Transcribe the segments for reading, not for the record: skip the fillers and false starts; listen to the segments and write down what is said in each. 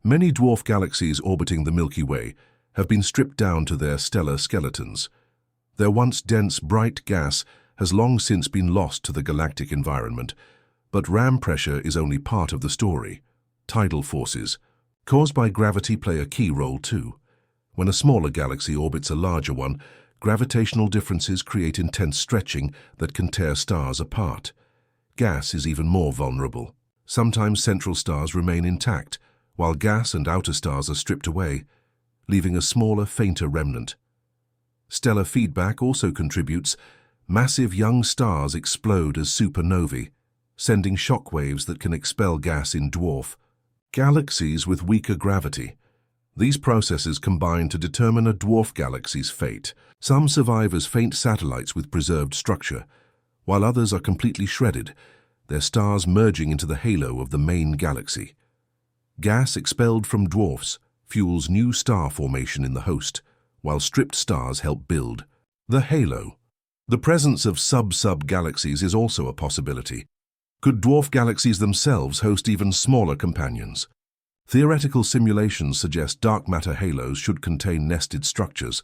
Many dwarf galaxies orbiting the Milky Way have been stripped down to their stellar skeletons. Their once dense, bright gas has long since been lost to the galactic environment, but ram pressure is only part of the story. Tidal forces, caused by gravity, play a key role too. When a smaller galaxy orbits a larger one, gravitational differences create intense stretching that can tear stars apart. Gas is even more vulnerable. Sometimes central stars remain intact, while gas and outer stars are stripped away, leaving a smaller, fainter remnant. Stellar feedback also contributes. Massive young stars explode as supernovae, sending shock waves that can expel gas in dwarf galaxies with weaker gravity. These processes combine to determine a dwarf galaxy's fate. Some survive as faint satellites with preserved structure, while others are completely shredded, their stars merging into the halo of the main galaxy. Gas expelled from dwarfs fuels new star formation in the host, while stripped stars help build the halo. The presence of sub-galaxies is also a possibility. Could dwarf galaxies themselves host even smaller companions? Theoretical simulations suggest dark matter halos should contain nested structures.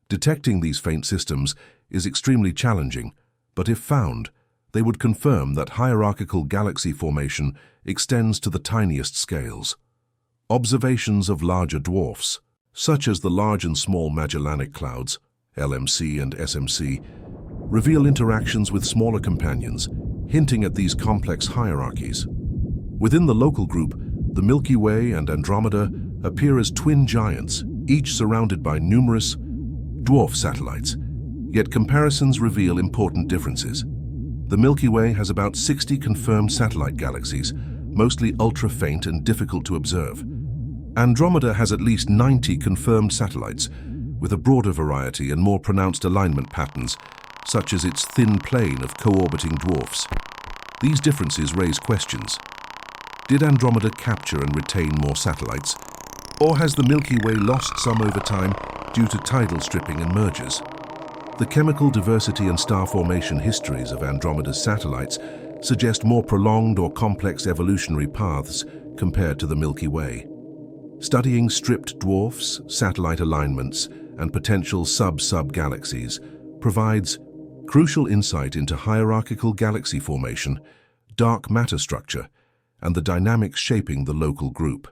Detecting these faint systems is extremely challenging, but if found, they would confirm that hierarchical galaxy formation extends to the tiniest scales. Observations of larger dwarfs, such as the Large and Small Magellanic Clouds, LMC and SMC, reveal interactions with smaller companions, hinting at these complex hierarchies. Within the local group, the Milky Way and Andromeda appear as twin giants, each surrounded by numerous dwarf satellites. Yet comparisons reveal important differences. The Milky Way has about 60 confirmed satellite galaxies, mostly ultra-faint and difficult to observe. Andromeda has at least 90 confirmed satellites, with a broader variety and more pronounced alignment patterns, such as its thin plane of co-orbiting dwarfs. These differences raise questions. Did Andromeda capture and retain more satellites, or has the Milky Way lost some over time due to tidal stripping and mergers? The chemical diversity and star formation histories of Andromeda's satellites suggest more prolonged or complex evolutionary paths compared to the Milky Way. Studying stripped dwarfs, satellite alignments, and potential sub-galaxies provides crucial insight into hierarchical galaxy formation, dark matter structure, and the dynamics shaping the local group.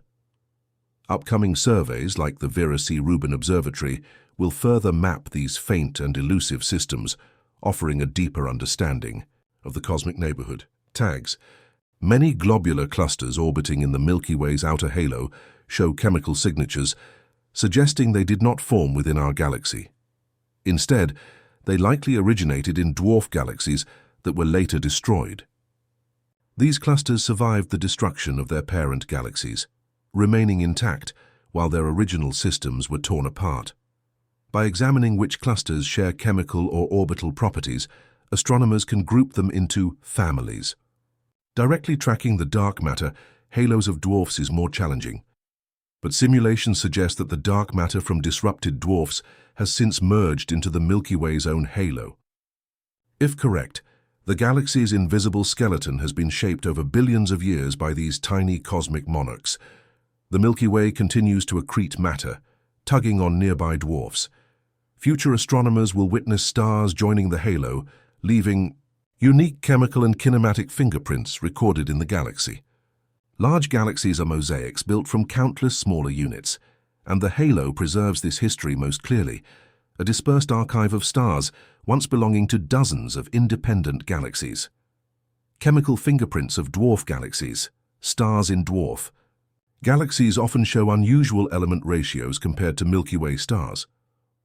Upcoming surveys like the Vera C. Rubin Observatory will further map these faint and elusive systems, offering a deeper understanding of the cosmic neighborhood. Tags. Many globular clusters orbiting in the Milky Way's outer halo show chemical signatures, suggesting they did not form within our galaxy. Instead, they likely originated in dwarf galaxies that were later destroyed. These clusters survived the destruction of their parent galaxies, remaining intact while their original systems were torn apart. By examining which clusters share chemical or orbital properties, astronomers can group them into families. Directly tracking the dark matter halos of dwarfs is more challenging, but simulations suggest that the dark matter from disrupted dwarfs has since merged into the Milky Way's own halo. If correct, the galaxy's invisible skeleton has been shaped over billions of years by these tiny cosmic monarchs. The Milky Way continues to accrete matter, tugging on nearby dwarfs. Future astronomers will witness stars joining the halo, leaving unique chemical and kinematic fingerprints recorded in the galaxy. Large galaxies are mosaics built from countless smaller units, and the halo preserves this history most clearly, a dispersed archive of stars once belonging to dozens of independent galaxies. Chemical fingerprints of dwarf galaxies, stars in dwarf. Galaxies often show unusual element ratios compared to Milky Way stars.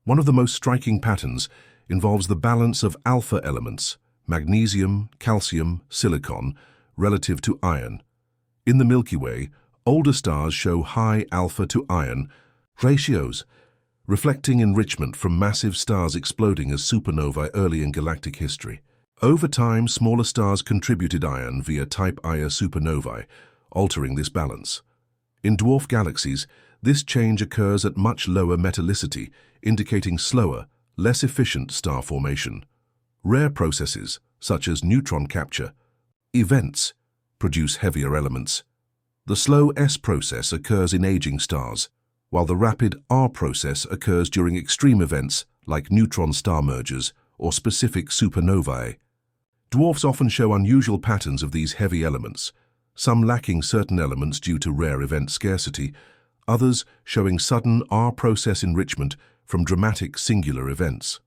One of the most striking patterns involves the balance of alpha elements, magnesium, calcium, silicon, relative to iron. In the Milky Way, older stars show high alpha to iron ratios, reflecting enrichment from massive stars exploding as supernovae early in galactic history. Over time, smaller stars contributed iron via type Ia supernovae, altering this balance. In dwarf galaxies, this change occurs at much lower metallicity, indicating slower, less efficient star formation. Rare processes, such as neutron capture, events, produce heavier elements. The slow S process occurs in aging stars, while the rapid R process occurs during extreme events like neutron star mergers or specific supernovae. Dwarfs often show unusual patterns of these heavy elements, some lacking certain elements due to rare event scarcity, others showing sudden R process enrichment from dramatic singular events.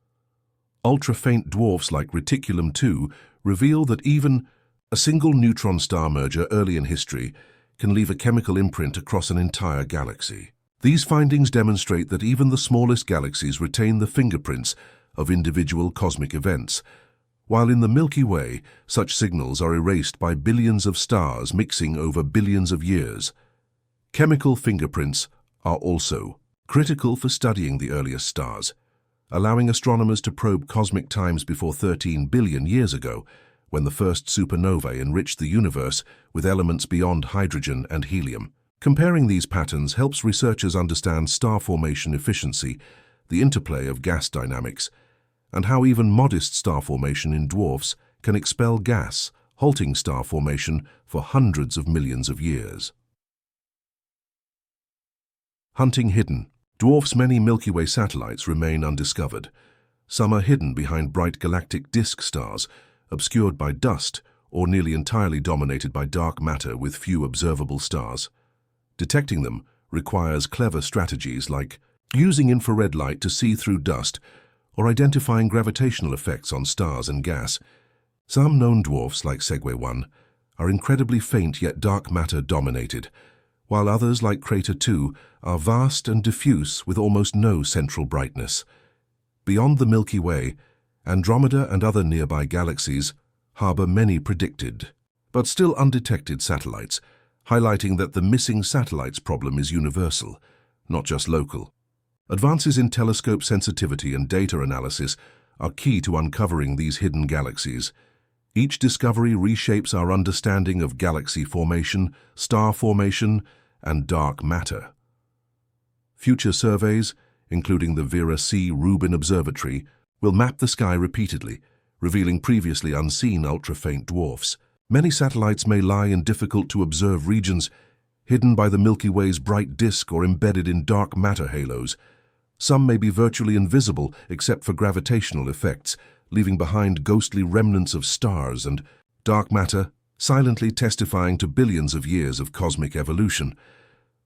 Ultra-faint dwarfs like Reticulum 2 reveal that even a single neutron star merger early in history can leave a chemical imprint across an entire galaxy. These findings demonstrate that even the smallest galaxies retain the fingerprints of individual cosmic events, while in the Milky Way, such signals are erased by billions of stars mixing over billions of years. Chemical fingerprints are also critical for studying the earliest stars, allowing astronomers to probe cosmic times before 13 billion years ago, when the first supernovae enriched the universe with elements beyond hydrogen and helium. Comparing these patterns helps researchers understand star formation efficiency, the interplay of gas dynamics, and how even modest star formation in dwarfs can expel gas, halting star formation for hundreds of millions of years. Hunting hidden. Dwarfs' many Milky Way satellites remain undiscovered. Some are hidden behind bright galactic disk stars, obscured by dust or nearly entirely dominated by dark matter with few observable stars. Detecting them requires clever strategies like using infrared light to see through dust or identifying gravitational effects on stars and gas. Some known dwarfs, like Segway 1, are incredibly faint yet dark matter dominated, while others, like Crater 2, are vast and diffuse with almost no central brightness. Beyond the Milky Way, Andromeda and other nearby galaxies harbor many predicted, but still undetected satellites, highlighting that the missing satellites problem is universal, not just local. Advances in telescope sensitivity and data analysis are key to uncovering these hidden galaxies. Each discovery reshapes our understanding of galaxy formation, star formation, and dark matter. Future surveys, including the Vera C. Rubin Observatory, will map the sky repeatedly, revealing previously unseen ultra-faint dwarfs. Many satellites may lie in difficult-to-observe regions, hidden by the Milky Way's bright disk or embedded in dark matter halos. Some may be virtually invisible except for gravitational effects, leaving behind ghostly remnants of stars and dark matter, silently testifying to billions of years of cosmic evolution.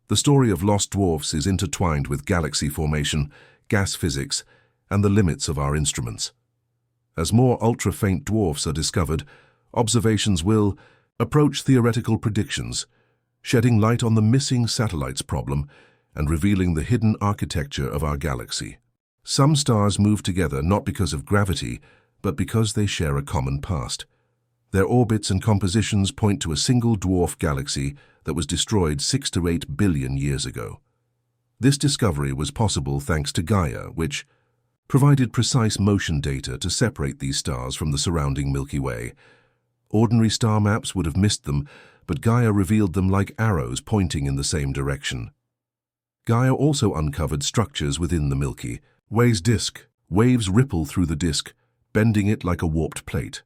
The story of lost dwarfs is intertwined with galaxy formation, gas physics, and the limits of our instruments. As more ultra-faint dwarfs are discovered, observations will approach theoretical predictions, shedding light on the missing satellites problem and revealing the hidden architecture of our galaxy. Some stars move together not because of gravity, but because they share a common past. Their orbits and compositions point to a single dwarf galaxy that was destroyed 6 to 8 billion years ago. This discovery was possible thanks to Gaia, which provided precise motion data to separate these stars from the surrounding Milky Way. Ordinary star maps would have missed them, but Gaia revealed them like arrows pointing in the same direction. Gaia also uncovered structures within the Milky Way's disk. Waves ripple through the disk, bending it like a warped plate.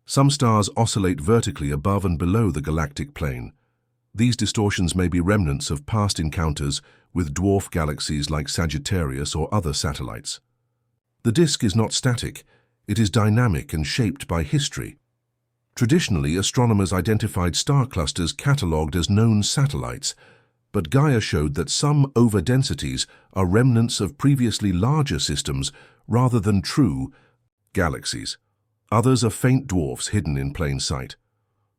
Some stars oscillate vertically above and below the galactic plane. These distortions may be remnants of past encounters with dwarf galaxies like Sagittarius or other satellites. The disk is not static, it is dynamic and shaped by history. Traditionally, astronomers identified star clusters catalogued as known satellites, but Gaia showed that some overdensities are remnants of previously larger systems rather than true galaxies. Others are faint dwarfs hidden in plain sight.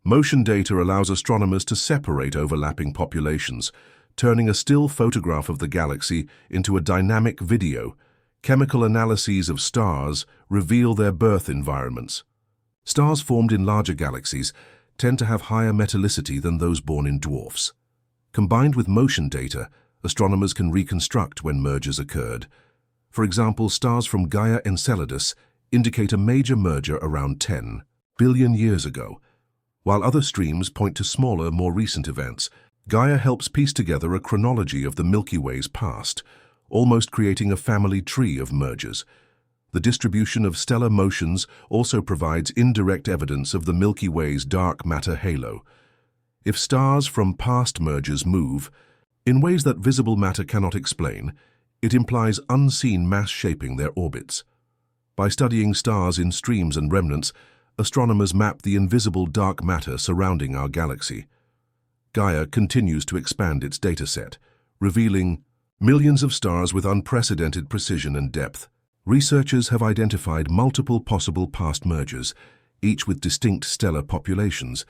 Motion data allows astronomers to separate overlapping populations, turning a still photograph of the galaxy into a dynamic video. Chemical analyses of stars reveal their birth environments. Stars formed in larger galaxies tend to have higher metallicity than those born in dwarfs. Combined with motion data, astronomers can reconstruct when mergers occurred. For example, stars from Gaia Enceladus indicate a major merger around 10 billion years ago, while other streams point to smaller, more recent events. Gaia helps piece together a chronology of the Milky Way's past, almost creating a family tree of mergers. The distribution of stellar motions also provides indirect evidence of the Milky Way's dark matter halo. If stars from past mergers move in ways that visible matter cannot explain, it implies unseen mass shaping their orbits. By studying stars in streams and remnants, astronomers map the invisible dark matter surrounding our galaxy. Gaia continues to expand its dataset, revealing millions of stars with unprecedented precision and depth. Researchers have identified multiple possible past mergers, each with distinct stellar populations,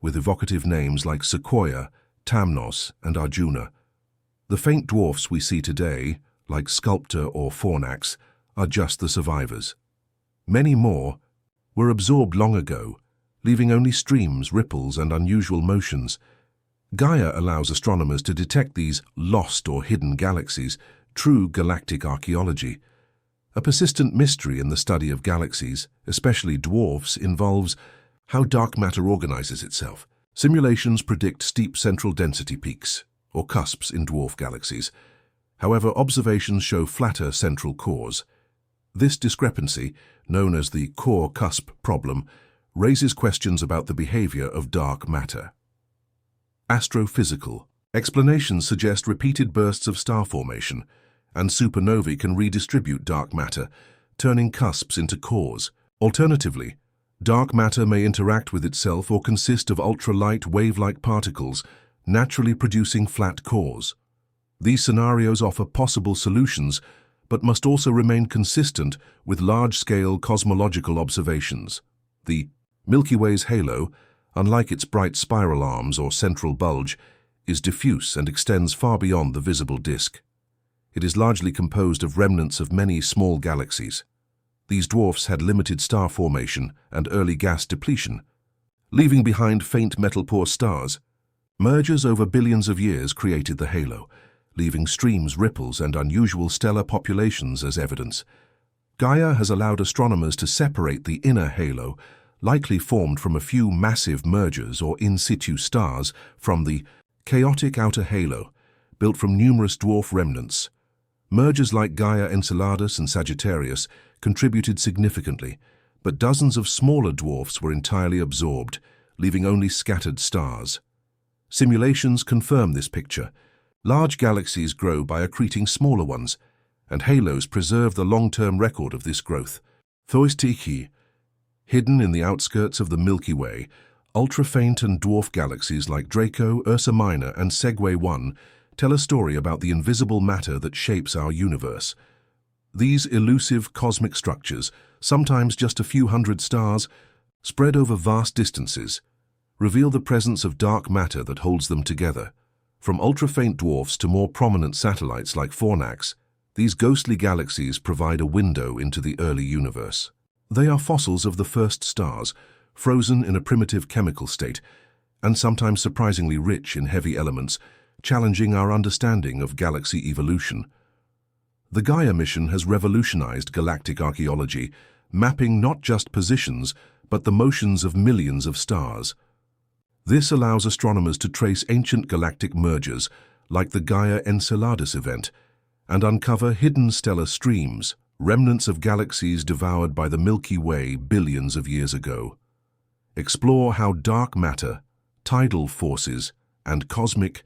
with evocative names like Sequoia, Tamnos, and Arjuna. The faint dwarfs we see today, like Sculptor or Fornax, are just the survivors. Many more were absorbed long ago, leaving only streams, ripples, and unusual motions. Gaia allows astronomers to detect these lost or hidden galaxies, true galactic archaeology. A persistent mystery in the study of galaxies, especially dwarfs, involves how dark matter organizes itself. Simulations predict steep central density peaks, or cusps, in dwarf galaxies. However, observations show flatter central cores. This discrepancy, known as the core cusp problem, raises questions about the behavior of dark matter. Astrophysical explanations suggest repeated bursts of star formation, and supernovae can redistribute dark matter, turning cusps into cores. Alternatively, dark matter may interact with itself or consist of ultralight wave-like particles, naturally producing flat cores. These scenarios offer possible solutions, but must also remain consistent with large-scale cosmological observations. The Milky Way's halo, unlike its bright spiral arms or central bulge, is diffuse and extends far beyond the visible disk. It is largely composed of remnants of many small galaxies. These dwarfs had limited star formation and early gas depletion, leaving behind faint metal-poor stars. Mergers over billions of years created the halo, leaving streams, ripples, and unusual stellar populations as evidence. Gaia has allowed astronomers to separate the inner halo, likely formed from a few massive mergers or in situ stars, from the chaotic outer halo, built from numerous dwarf remnants. Mergers like Gaia Enceladus and Sagittarius contributed significantly, but dozens of smaller dwarfs were entirely absorbed, leaving only scattered stars. Simulations confirm this picture. Large galaxies grow by accreting smaller ones, and halos preserve the long-term record of this growth. Thoistiki, hidden in the outskirts of the Milky Way, ultra-faint and dwarf galaxies like Draco, Ursa Minor, and Segway 1 tell a story about the invisible matter that shapes our universe. These elusive cosmic structures, sometimes just a few hundred stars, spread over vast distances, reveal the presence of dark matter that holds them together. From ultra-faint dwarfs to more prominent satellites like Fornax, these ghostly galaxies provide a window into the early universe. They are fossils of the first stars, frozen in a primitive chemical state, and sometimes surprisingly rich in heavy elements, challenging our understanding of galaxy evolution. The Gaia mission has revolutionized galactic archaeology, mapping not just positions, but the motions of millions of stars. This allows astronomers to trace ancient galactic mergers, like the Gaia Enceladus event, and uncover hidden stellar streams, remnants of galaxies devoured by the Milky Way billions of years ago. Explore how dark matter, tidal forces, and cosmic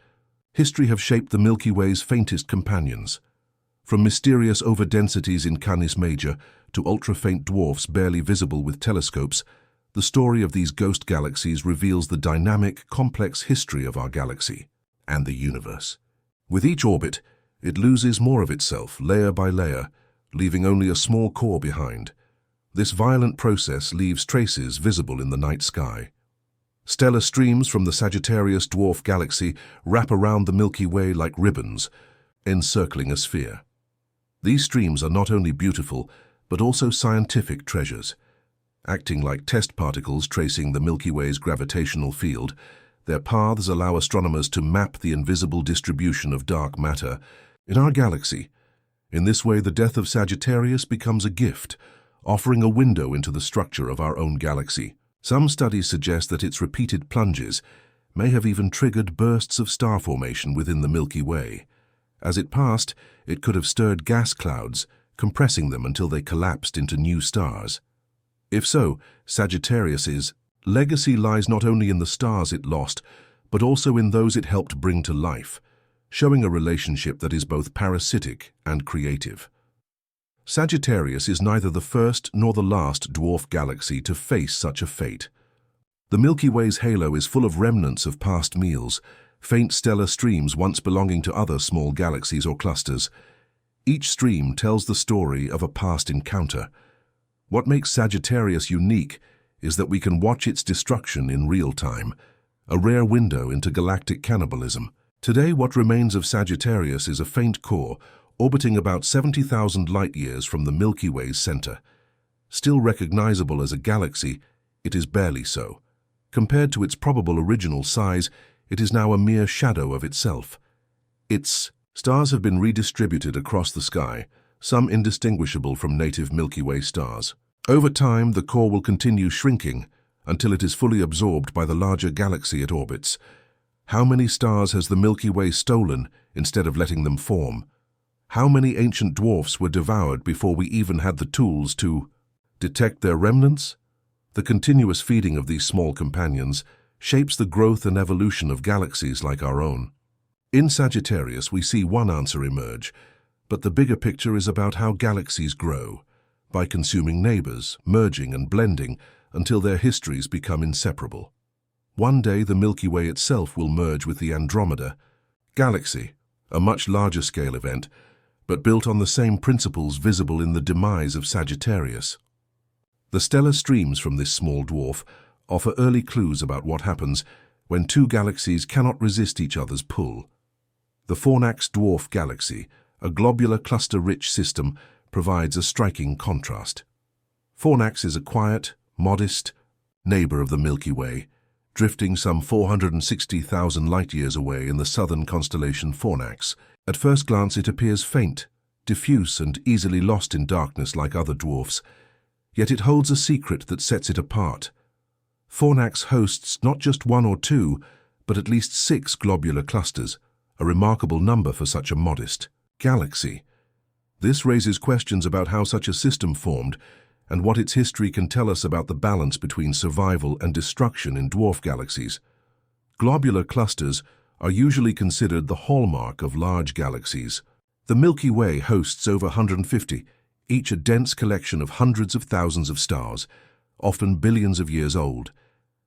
history have shaped the Milky Way's faintest companions. From mysterious overdensities in Canis Major to ultra-faint dwarfs barely visible with telescopes, the story of these ghost galaxies reveals the dynamic, complex history of our galaxy and the universe. With each orbit, it loses more of itself, layer by layer, leaving only a small core behind. This violent process leaves traces visible in the night sky. Stellar streams from the Sagittarius dwarf galaxy wrap around the Milky Way like ribbons, encircling a sphere. These streams are not only beautiful, but also scientific treasures. Acting like test particles tracing the Milky Way's gravitational field, their paths allow astronomers to map the invisible distribution of dark matter in our galaxy. In this way, the death of Sagittarius becomes a gift, offering a window into the structure of our own galaxy. Some studies suggest that its repeated plunges may have even triggered bursts of star formation within the Milky Way. As it passed, it could have stirred gas clouds, compressing them until they collapsed into new stars. If so, Sagittarius's legacy lies not only in the stars it lost, but also in those it helped bring to life, showing a relationship that is both parasitic and creative. Sagittarius is neither the first nor the last dwarf galaxy to face such a fate. The Milky Way's halo is full of remnants of past meals, faint stellar streams once belonging to other small galaxies or clusters. Each stream tells the story of a past encounter. What makes Sagittarius unique is that we can watch its destruction in real time, a rare window into galactic cannibalism. Today, what remains of Sagittarius is a faint core orbiting about 70,000 light-years from the Milky Way's center. Still recognizable as a galaxy, it is barely so. Compared to its probable original size, it is now a mere shadow of itself. Its stars have been redistributed across the sky, some indistinguishable from native Milky Way stars. Over time, the core will continue shrinking until it is fully absorbed by the larger galaxy it orbits. How many stars has the Milky Way stolen instead of letting them form? How many ancient dwarfs were devoured before we even had the tools to detect their remnants? The continuous feeding of these small companions shapes the growth and evolution of galaxies like our own. In Sagittarius, we see one answer emerge, but the bigger picture is about how galaxies grow, by consuming neighbors, merging and blending until their histories become inseparable. One day, the Milky Way itself will merge with the Andromeda galaxy, a much larger scale event, but built on the same principles visible in the demise of Sagittarius. The stellar streams from this small dwarf offer early clues about what happens when two galaxies cannot resist each other's pull. The Fornax Dwarf Galaxy, a globular cluster-rich system, provides a striking contrast. Fornax is a quiet, modest neighbor of the Milky Way, drifting some 460,000 light-years away in the southern constellation Fornax. At first glance, it appears faint, diffuse and easily lost in darkness like other dwarfs, yet it holds a secret that sets it apart. Fornax hosts not just one or two, but at least 6 globular clusters, a remarkable number for such a modest galaxy. This raises questions about how such a system formed and what its history can tell us about the balance between survival and destruction in dwarf galaxies. Globular clusters are usually considered the hallmark of large galaxies. The Milky Way hosts over 150, each a dense collection of hundreds of thousands of stars, often billions of years old.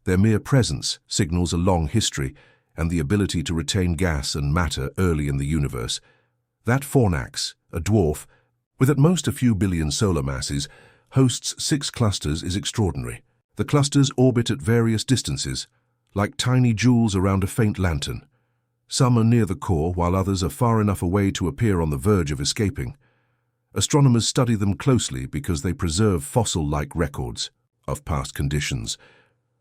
Their mere presence signals a long history and the ability to retain gas and matter early in the universe. That Fornax, a dwarf, with at most a few billion solar masses, hosts 6 clusters is extraordinary. The clusters orbit at various distances, like tiny jewels around a faint lantern. Some are near the core, while others are far enough away to appear on the verge of escaping. Astronomers study them closely because they preserve fossil-like records of past conditions.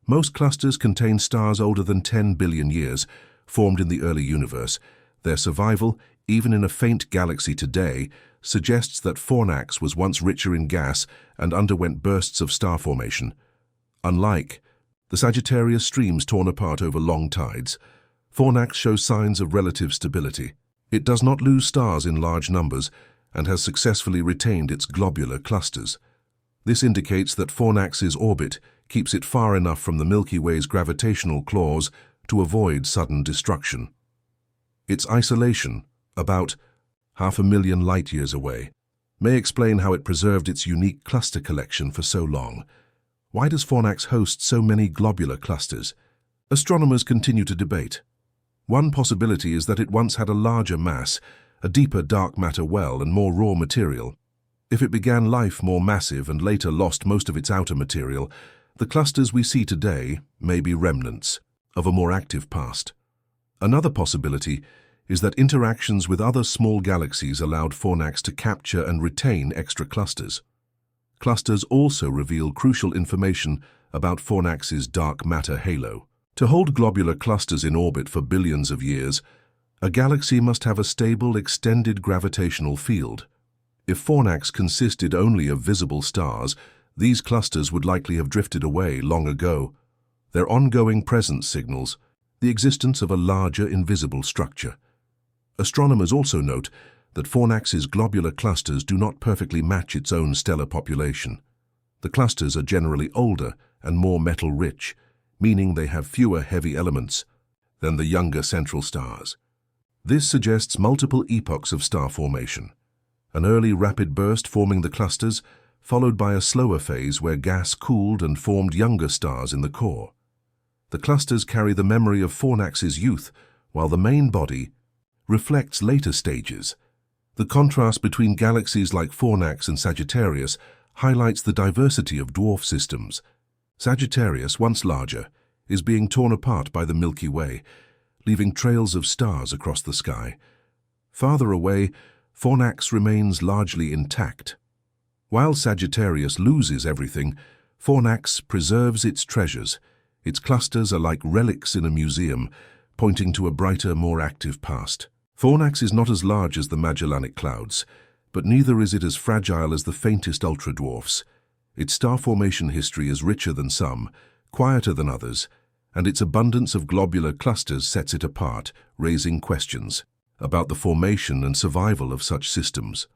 Most clusters contain stars older than 10 billion years, formed in the early universe. Their survival, even in a faint galaxy today, suggests that Fornax was once richer in gas and underwent bursts of star formation. Unlike the Sagittarius streams torn apart over long tides, Fornax shows signs of relative stability. It does not lose stars in large numbers and has successfully retained its globular clusters. This indicates that Fornax's orbit keeps it far enough from the Milky Way's gravitational claws to avoid sudden destruction. Its isolation, about 500,000 light-years away, may explain how it preserved its unique cluster collection for so long. Why does Fornax host so many globular clusters? Astronomers continue to debate. One possibility is that it once had a larger mass, a deeper dark matter well, and more raw material. If it began life more massive and later lost most of its outer material, the clusters we see today may be remnants of a more active past. Another possibility is that interactions with other small galaxies allowed Fornax to capture and retain extra clusters. Clusters also reveal crucial information about Fornax's dark matter halo. To hold globular clusters in orbit for billions of years, a galaxy must have a stable, extended gravitational field. If Fornax consisted only of visible stars, these clusters would likely have drifted away long ago. Their ongoing presence signals the existence of a larger, invisible structure. Astronomers also note that Fornax's globular clusters do not perfectly match its own stellar population. The clusters are generally older and more metal-rich, meaning they have fewer heavy elements. than the younger central stars. This suggests multiple epochs of star formation. An early rapid burst forming the clusters, followed by a slower phase where gas cooled and formed younger stars in the core. The clusters carry the memory of Fornax's youth, while the main body reflects later stages. The contrast between galaxies like Fornax and Sagittarius highlights the diversity of dwarf systems. Sagittarius, once larger, is being torn apart by the Milky Way, leaving trails of stars across the sky. Farther away, Fornax remains largely intact. While Sagittarius loses everything, Fornax preserves its treasures. Its clusters are like relics in a museum, pointing to a brighter, more active past. Fornax is not as large as the Magellanic Clouds, but neither is it as fragile as the faintest ultradwarfs. Its star formation history is richer than some, quieter than others, and its abundance of globular clusters sets it apart, raising questions about the formation and survival of such systems.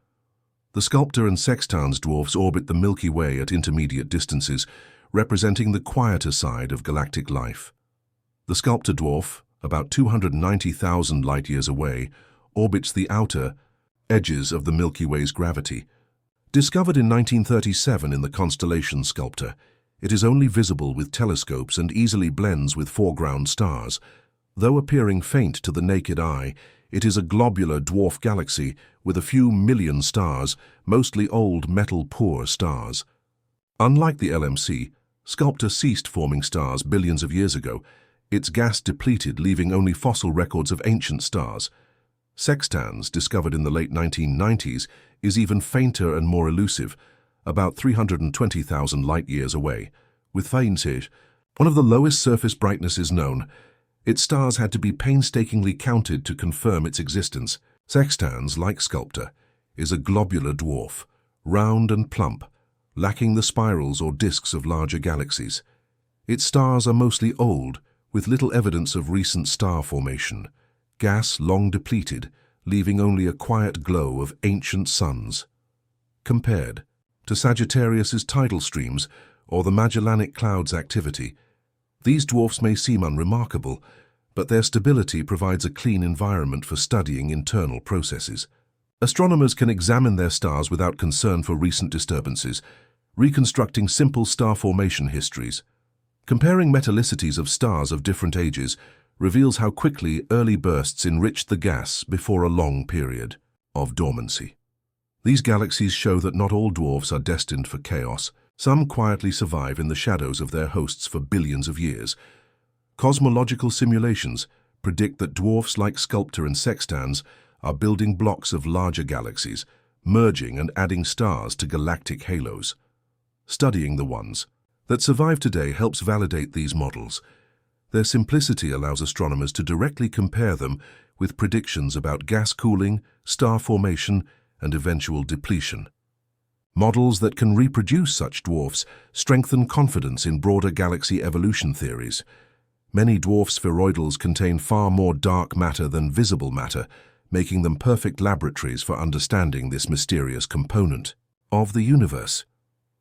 The Sculptor and Sextans dwarfs orbit the Milky Way at intermediate distances, representing the quieter side of galactic life. The Sculptor dwarf, about 290,000 light-years away, orbits the outer edges of the Milky Way's gravity. Discovered in 1937 in the constellation Sculptor, it is only visible with telescopes and easily blends with foreground stars. Though appearing faint to the naked eye, it is a globular dwarf galaxy with a few million stars, mostly old metal-poor stars. Unlike the LMC, Sculptor ceased forming stars billions of years ago. Its gas depleted, leaving only fossil records of ancient stars. Sextans, discovered in the late 1990s, is even fainter and more elusive, about 320,000 light-years away. With faintage, one of the lowest surface brightnesses known, its stars had to be painstakingly counted to confirm its existence. Sextans, like Sculptor, is a globular dwarf, round and plump, lacking the spirals or disks of larger galaxies. Its stars are mostly old, with little evidence of recent star formation. Gas long depleted, leaving only a quiet glow of ancient suns. Compared to Sagittarius's tidal streams or the Magellanic Clouds' activity, these dwarfs may seem unremarkable, but their stability provides a clean environment for studying internal processes. Astronomers can examine their stars without concern for recent disturbances, reconstructing simple star formation histories. Comparing metallicities of stars of different ages reveals how quickly early bursts enriched the gas before a long period of dormancy. These galaxies show that not all dwarfs are destined for chaos. Some quietly survive in the shadows of their hosts for billions of years. Cosmological simulations predict that dwarfs like Sculptor and Sextans are building blocks of larger galaxies, merging and adding stars to galactic halos. Studying the ones that survive today helps validate these models. Their simplicity allows astronomers to directly compare them with predictions about gas cooling, star formation, and eventual depletion. Models that can reproduce such dwarfs strengthen confidence in broader galaxy evolution theories. Many dwarf spheroidals contain far more dark matter than visible matter, making them perfect laboratories for understanding this mysterious component of the universe.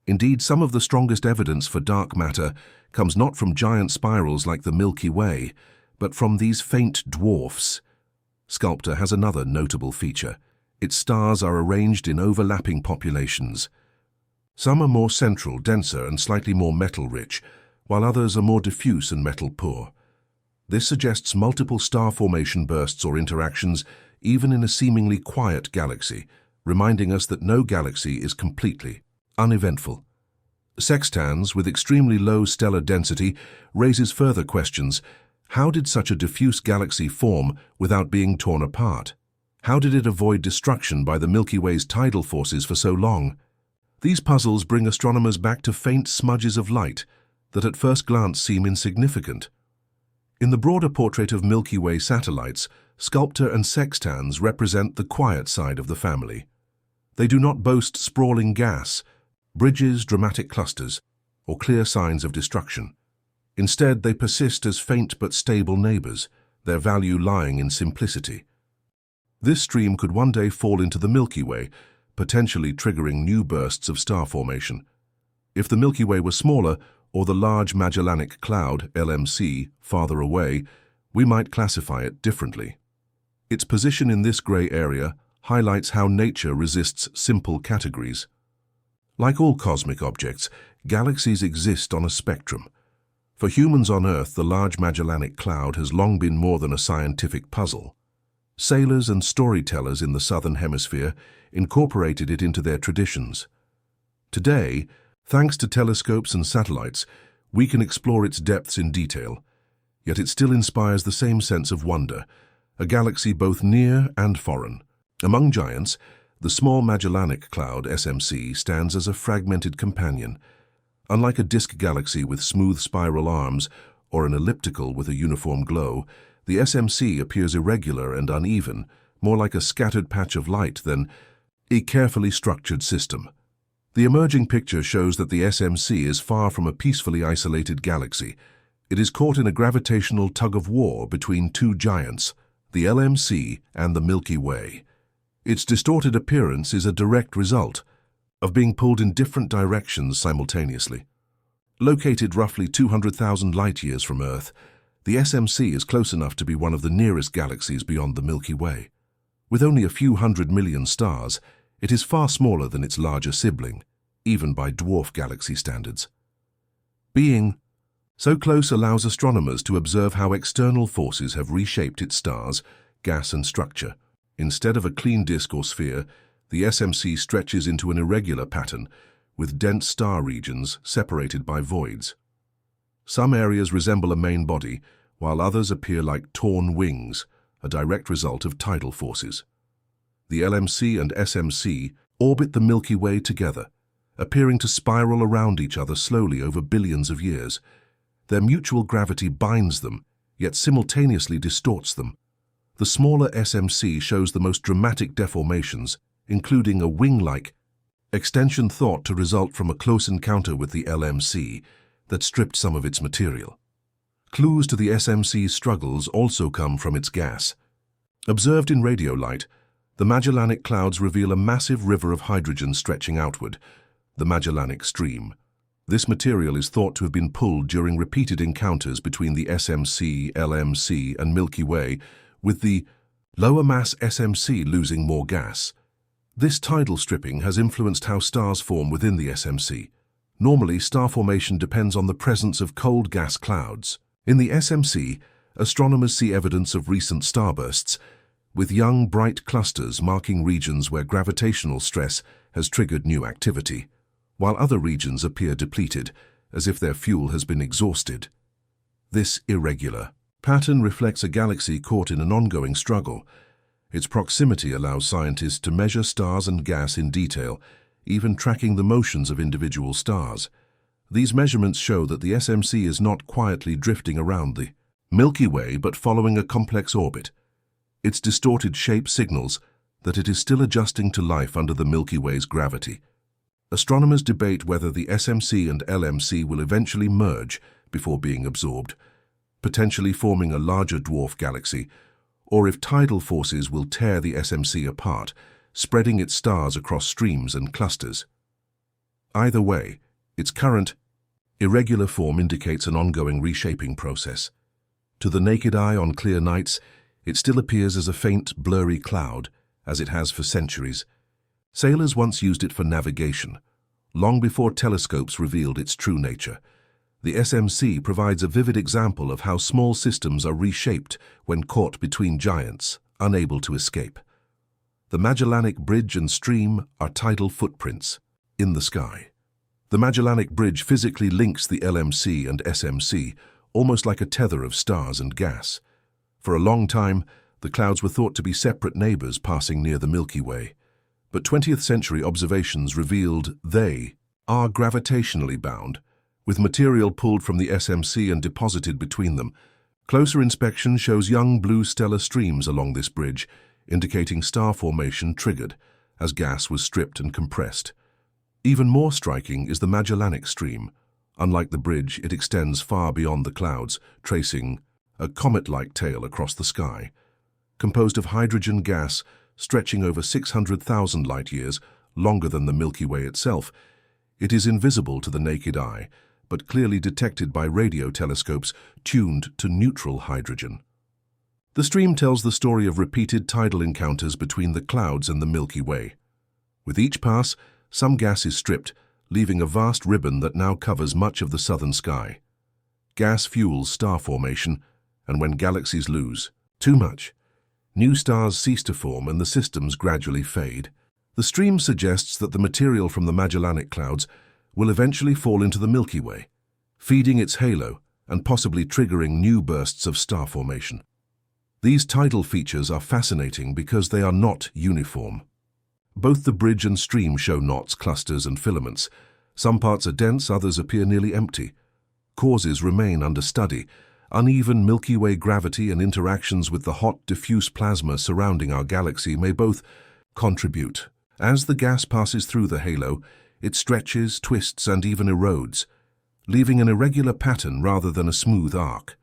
Indeed, some of the strongest evidence for dark matter comes not from giant spirals like the Milky Way, but from these faint dwarfs. Sculptor has another notable feature. Its stars are arranged in overlapping populations. Some are more central, denser, and slightly more metal-rich, while others are more diffuse and metal-poor. This suggests multiple star formation bursts or interactions, even in a seemingly quiet galaxy, reminding us that no galaxy is completely uneventful. Sextans, with extremely low stellar density, raises further questions. How did such a diffuse galaxy form without being torn apart? How did it avoid destruction by the Milky Way's tidal forces for so long? These puzzles bring astronomers back to faint smudges of light that at first glance seem insignificant. In the broader portrait of Milky Way satellites, Sculptor and Sextans represent the quiet side of the family. They do not boast sprawling gas, bridges, dramatic clusters, or clear signs of destruction. Instead, they persist as faint but stable neighbors, their value lying in simplicity. This stream could one day fall into the Milky Way, potentially triggering new bursts of star formation. If the Milky Way were smaller, or the Large Magellanic Cloud, LMC, farther away, we might classify it differently. Its position in this gray area highlights how nature resists simple categories. Like all cosmic objects, galaxies exist on a spectrum. For humans on Earth, the Large Magellanic Cloud has long been more than a scientific puzzle. Sailors and storytellers in the Southern Hemisphere incorporated it into their traditions. Today, thanks to telescopes and satellites, we can explore its depths in detail, yet it still inspires the same sense of wonder, a galaxy both near and foreign. Among giants, the Small Magellanic Cloud, SMC, stands as a fragmented companion. Unlike a disk galaxy with smooth spiral arms or an elliptical with a uniform glow, the SMC appears irregular and uneven, more like a scattered patch of light than a carefully structured system. The emerging picture shows that the SMC is far from a peacefully isolated galaxy. It is caught in a gravitational tug-of-war between two giants, the LMC and the Milky Way. Its distorted appearance is a direct result of being pulled in different directions simultaneously. Located roughly 200,000 light-years from Earth, the SMC is close enough to be one of the nearest galaxies beyond the Milky Way. With only a few 100 million stars, it is far smaller than its larger sibling, even by dwarf galaxy standards. Being so close allows astronomers to observe how external forces have reshaped its stars, gas and structure. Instead of a clean disk or sphere, the SMC stretches into an irregular pattern, with dense star regions separated by voids. Some areas resemble a main body, while others appear like torn wings, a direct result of tidal forces. The LMC and SMC orbit the Milky Way together, appearing to spiral around each other slowly over billions of years. Their mutual gravity binds them, yet simultaneously distorts them. The smaller SMC shows the most dramatic deformations, including a wing-like extension thought to result from a close encounter with the LMC that stripped some of its material. Clues to the SMC's struggles also come from its gas. Observed in radio light, the Magellanic Clouds reveal a massive river of hydrogen stretching outward, the Magellanic Stream. This material is thought to have been pulled during repeated encounters between the SMC, LMC, and Milky Way, with the lower mass SMC losing more gas. This tidal stripping has influenced how stars form within the SMC. Normally, star formation depends on the presence of cold gas clouds. In the SMC, astronomers see evidence of recent starbursts, with young, bright clusters marking regions where gravitational stress has triggered new activity, while other regions appear depleted, as if their fuel has been exhausted. This irregular pattern reflects a galaxy caught in an ongoing struggle. Its proximity allows scientists to measure stars and gas in detail, even tracking the motions of individual stars. These measurements show that the SMC is not quietly drifting around the Milky Way but following a complex orbit. Its distorted shape signals that it is still adjusting to life under the Milky Way's gravity. Astronomers debate whether the SMC and LMC will eventually merge before being absorbed, potentially forming a larger dwarf galaxy, or if tidal forces will tear the SMC apart, spreading its stars across streams and clusters. Either way, its current, irregular form indicates an ongoing reshaping process. To the naked eye on clear nights, it still appears as a faint, blurry cloud, as it has for centuries. Sailors once used it for navigation, long before telescopes revealed its true nature. The SMC provides a vivid example of how small systems are reshaped when caught between giants, unable to escape. The Magellanic Bridge and Stream are tidal footprints in the sky. The Magellanic Bridge physically links the LMC and SMC, almost like a tether of stars and gas. For a long time, the clouds were thought to be separate neighbors passing near the Milky Way. But 20th century observations revealed they are gravitationally bound, with material pulled from the SMC and deposited between them. Closer inspection shows young blue stellar streams along this bridge, indicating star formation triggered as gas was stripped and compressed. Even more striking is the Magellanic Stream. Unlike the bridge, it extends far beyond the clouds, tracing a comet-like tail across the sky. Composed of hydrogen gas stretching over 600,000 light-years, longer than the Milky Way itself, it is invisible to the naked eye, but clearly detected by radio telescopes tuned to neutral hydrogen. The stream tells the story of repeated tidal encounters between the clouds and the Milky Way. With each pass, some gas is stripped, leaving a vast ribbon that now covers much of the southern sky. Gas fuels star formation, and when galaxies lose too much, new stars cease to form and the systems gradually fade. The stream suggests that the material from the Magellanic Clouds will eventually fall into the Milky Way, feeding its halo and possibly triggering new bursts of star formation. These tidal features are fascinating because they are not uniform. Both the bridge and stream show knots, clusters, and filaments. Some parts are dense, others appear nearly empty. Causes remain under study. Uneven Milky Way gravity and interactions with the hot, diffuse plasma surrounding our galaxy may both contribute. As the gas passes through the halo, it stretches, twists, and even erodes, leaving an irregular pattern rather than a smooth arc.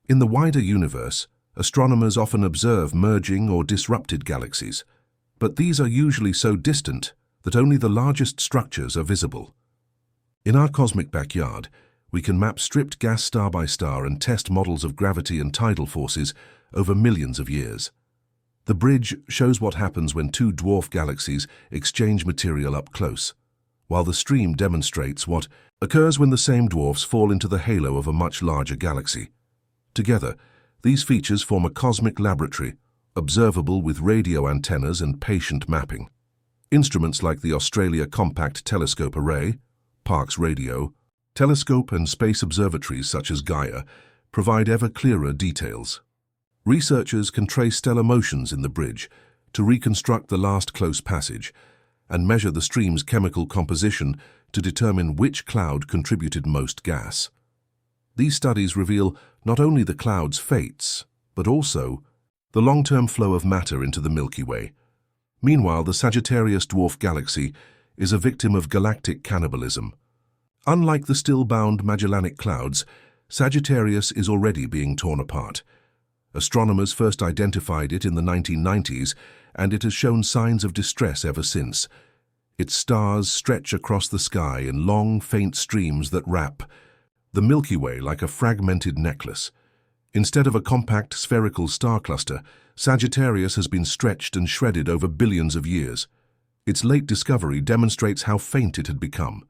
In the wider universe, astronomers often observe merging or disrupted galaxies, but these are usually so distant that only the largest structures are visible. In our cosmic backyard, we can map stripped gas star by star and test models of gravity and tidal forces over millions of years. The bridge shows what happens when two dwarf galaxies exchange material up close, while the stream demonstrates what occurs when the same dwarfs fall into the halo of a much larger galaxy. Together, these features form a cosmic laboratory, observable with radio antennas and patient mapping. Instruments like the Australia Compact Telescope Array, Parkes Radio, telescope and space observatories such as Gaia provide ever clearer details. Researchers can trace stellar motions in the bridge to reconstruct the last close passage and measure the stream's chemical composition to determine which cloud contributed most gas. These studies reveal not only the cloud's fates, but also the long-term flow of matter into the Milky Way. Meanwhile, the Sagittarius dwarf galaxy is a victim of galactic cannibalism. Unlike the still-bound Magellanic Clouds, Sagittarius is already being torn apart. Astronomers first identified it in the 1990s, and it has shown signs of distress ever since. Its stars stretch across the sky in long, faint streams that wrap the Milky Way like a fragmented necklace. Instead of a compact spherical star cluster, Sagittarius has been stretched and shredded over billions of years. Its late discovery demonstrates how faint it had become.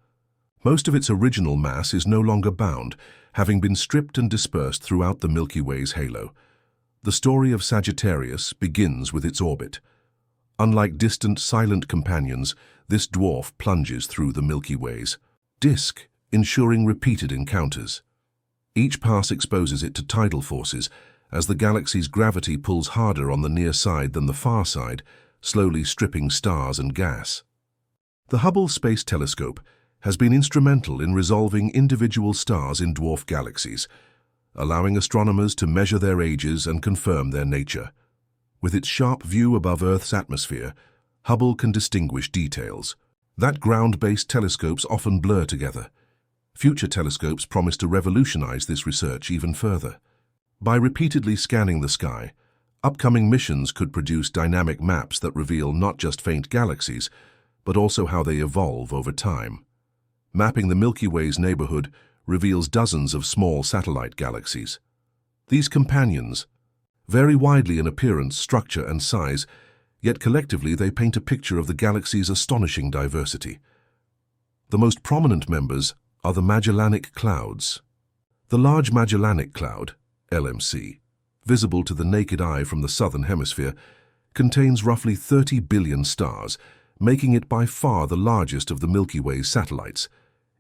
Most of its original mass is no longer bound, having been stripped and dispersed throughout the Milky Way's halo. The story of Sagittarius begins with its orbit. Unlike distant, silent companions, this dwarf plunges through the Milky Way's disk, ensuring repeated encounters. Each pass exposes it to tidal forces, as the galaxy's gravity pulls harder on the near side than the far side, slowly stripping stars and gas. The Hubble Space Telescope has been instrumental in resolving individual stars in dwarf galaxies, allowing astronomers to measure their ages and confirm their nature. With its sharp view above Earth's atmosphere, Hubble can distinguish details that ground-based telescopes often blur together. Future telescopes promise to revolutionize this research even further. By repeatedly scanning the sky, upcoming missions could produce dynamic maps that reveal not just faint galaxies, but also how they evolve over time. Mapping the Milky Way's neighborhood reveals dozens of small satellite galaxies. These companions vary widely in appearance, structure, and size, yet collectively they paint a picture of the galaxy's astonishing diversity. The most prominent members are the Magellanic Clouds. The Large Magellanic Cloud, LMC, visible to the naked eye from the southern hemisphere, contains roughly 30 billion stars, making it by far the largest of the Milky Way's satellites.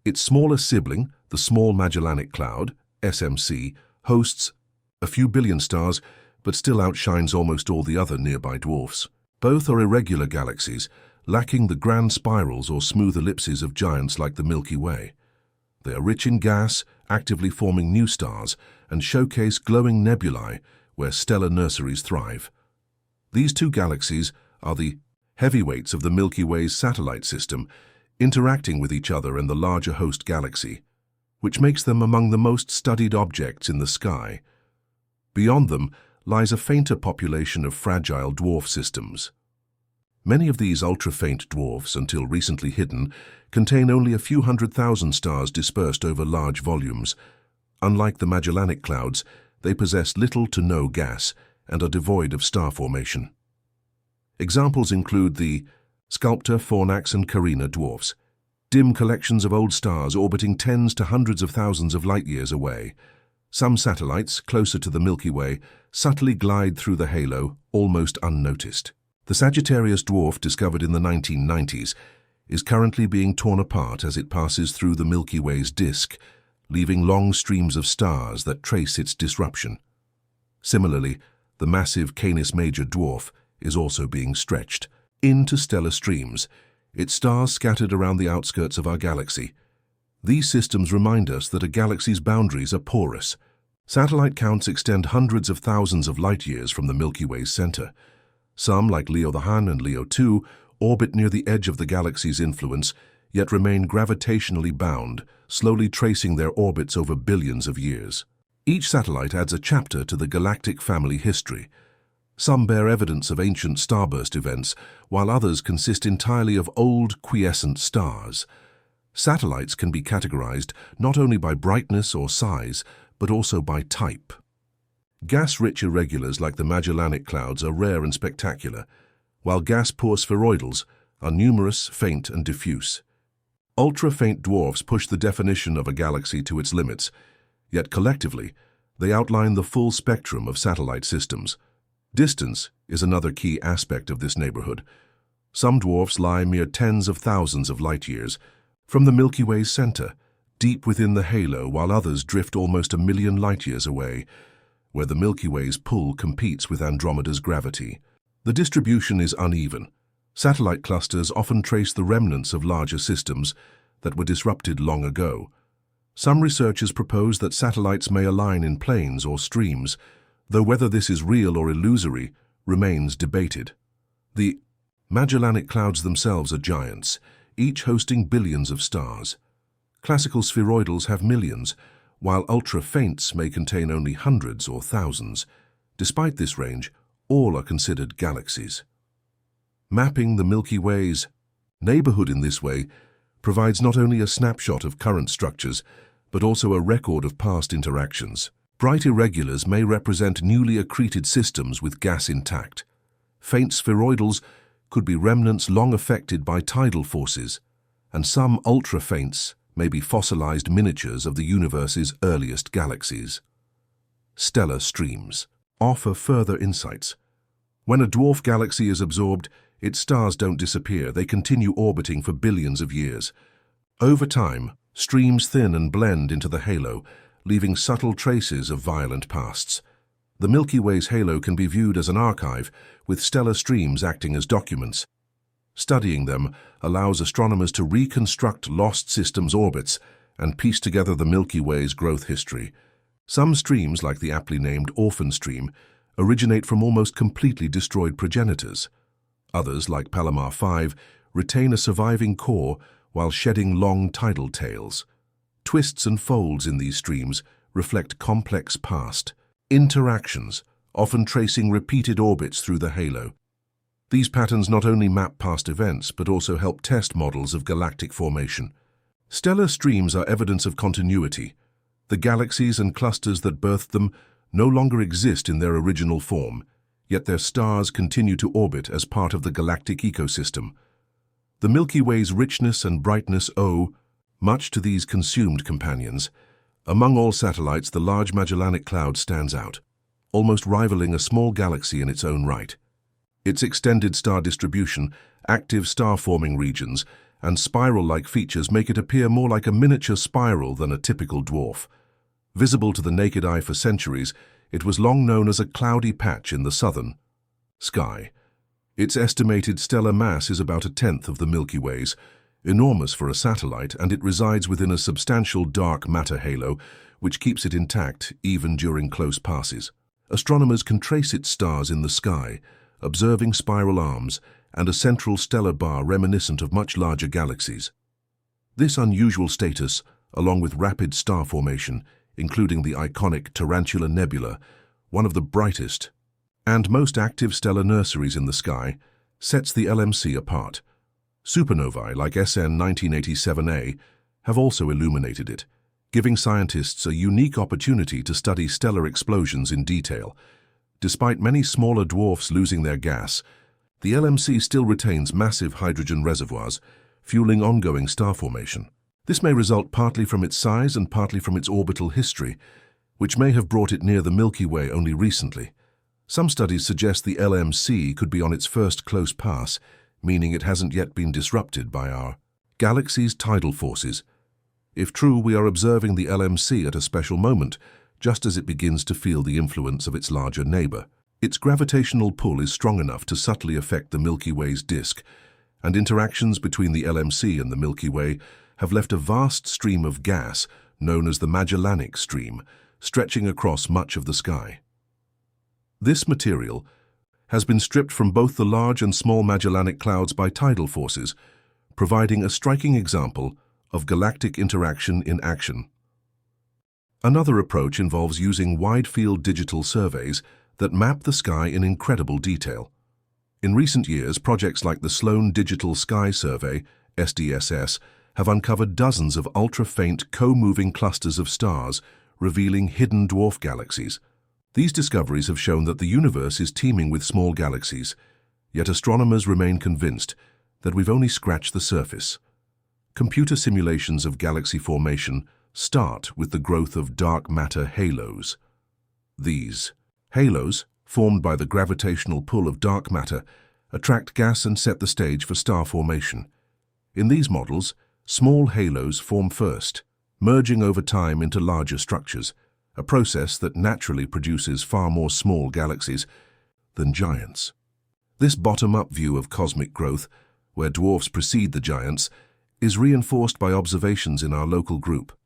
Its smaller sibling, the Small Magellanic Cloud, SMC, hosts a few billion stars, but still outshines almost all the other nearby dwarfs. Both are irregular galaxies, lacking the grand spirals or smooth ellipses of giants like the Milky Way. They are rich in gas, actively forming new stars, and showcase glowing nebulae where stellar nurseries thrive. These two galaxies are the heavyweights of the Milky Way's satellite system, interacting with each other and the larger host galaxy, which makes them among the most studied objects in the sky. Beyond them lies a fainter population of fragile dwarf systems. Many of these ultra-faint dwarfs, until recently hidden, contain only a few 100,000 stars dispersed over large volumes. Unlike the Magellanic Clouds, they possess little to no gas, and are devoid of star formation. Examples include the Sculptor, Fornax and Carina dwarfs, dim collections of old stars orbiting tens to hundreds of thousands of light-years away. Some satellites, closer to the Milky Way, subtly glide through the halo, almost unnoticed. The Sagittarius dwarf, discovered in the 1990s, is currently being torn apart as it passes through the Milky Way's disk, leaving long streams of stars that trace its disruption. Similarly, the massive Canis Major dwarf is also being stretched into stellar streams, its stars scattered around the outskirts of our galaxy. These systems remind us that a galaxy's boundaries are porous. Satellite counts extend hundreds of thousands of light-years from the Milky Way's center. Some, like Leo the Han and Leo 2, orbit near the edge of the galaxy's influence, yet remain gravitationally bound, slowly tracing their orbits over billions of years. Each satellite adds a chapter to the galactic family history. Some bear evidence of ancient starburst events, while others consist entirely of old, quiescent stars. Satellites can be categorized not only by brightness or size, but also by type. Gas-rich irregulars like the Magellanic Clouds are rare and spectacular, while gas-poor spheroidals are numerous, faint, and diffuse. Ultra-faint dwarfs push the definition of a galaxy to its limits, yet collectively, they outline the full spectrum of satellite systems. Distance is another key aspect of this neighborhood. Some dwarfs lie mere tens of thousands of light-years from the Milky Way's center, deep within the halo, while others drift almost a million light-years away, where the Milky Way's pull competes with Andromeda's gravity. The distribution is uneven. Satellite clusters often trace the remnants of larger systems that were disrupted long ago. Some researchers propose that satellites may align in planes or streams, though whether this is real or illusory remains debated. The Magellanic Clouds themselves are giants, each hosting billions of stars. Classical spheroidals have millions, while ultra-faints may contain only hundreds or thousands. Despite this range, all are considered galaxies. Mapping the Milky Way's neighborhood in this way provides not only a snapshot of current structures, but also a record of past interactions. Bright irregulars may represent newly accreted systems with gas intact. Faint spheroidals could be remnants long affected by tidal forces, and some ultra-faints may be fossilized miniatures of the universe's earliest galaxies. Stellar streams offer further insights. When a dwarf galaxy is absorbed, its stars don't disappear, they continue orbiting for billions of years. Over time, streams thin and blend into the halo, leaving subtle traces of violent pasts. The Milky Way's halo can be viewed as an archive, with stellar streams acting as documents. Studying them allows astronomers to reconstruct lost systems' orbits and piece together the Milky Way's growth history. Some streams, like the aptly named Orphan Stream, originate from almost completely destroyed progenitors. Others, like Palomar 5, retain a surviving core while shedding long tidal tails. Twists and folds in these streams reflect complex past interactions, often tracing repeated orbits through the halo. These patterns not only map past events, but also help test models of galactic formation. Stellar streams are evidence of continuity. The galaxies and clusters that birthed them no longer exist in their original form, yet their stars continue to orbit as part of the galactic ecosystem. The Milky Way's richness and brightness owe much to these consumed companions. Among all satellites, the large Magellanic Cloud stands out, almost rivaling a small galaxy in its own right. Its extended star distribution, active star-forming regions, and spiral-like features make it appear more like a miniature spiral than a typical dwarf. Visible to the naked eye for centuries, it was long known as a cloudy patch in the southern sky. Its estimated stellar mass is about a tenth of the Milky Way's, enormous for a satellite, and it resides within a substantial dark matter halo, which keeps it intact even during close passes. Astronomers can trace its stars in the sky, observing spiral arms and a central stellar bar reminiscent of much larger galaxies. This unusual status, along with rapid star formation, including the iconic Tarantula Nebula, one of the brightest and most active stellar nurseries in the sky, sets the LMC apart. Supernovae like SN 1987A have also illuminated it, giving scientists a unique opportunity to study stellar explosions in detail. Despite many smaller dwarfs losing their gas, the LMC still retains massive hydrogen reservoirs, fueling ongoing star formation. This may result partly from its size and partly from its orbital history, which may have brought it near the Milky Way only recently. Some studies suggest the LMC could be on its first close pass, meaning it hasn't yet been disrupted by our galaxy's tidal forces. If true, we are observing the LMC at a special moment, just as it begins to feel the influence of its larger neighbor. Its gravitational pull is strong enough to subtly affect the Milky Way's disk, and interactions between the LMC and the Milky Way have left a vast stream of gas known as the Magellanic Stream, stretching across much of the sky. This material has been stripped from both the large and small Magellanic Clouds by tidal forces, providing a striking example of galactic interaction in action. Another approach involves using wide-field digital surveys that map the sky in incredible detail. In recent years, projects like the Sloan Digital Sky Survey, SDSS, have uncovered dozens of ultra-faint co-moving clusters of stars, revealing hidden dwarf galaxies. These discoveries have shown that the universe is teeming with small galaxies, yet astronomers remain convinced that we've only scratched the surface. Computer simulations of galaxy formation start with the growth of dark matter halos. These halos, formed by the gravitational pull of dark matter, attract gas and set the stage for star formation. In these models, small halos form first, merging over time into larger structures, a process that naturally produces far more small galaxies than giants. This bottom-up view of cosmic growth, where dwarfs precede the giants, is reinforced by observations in our local group.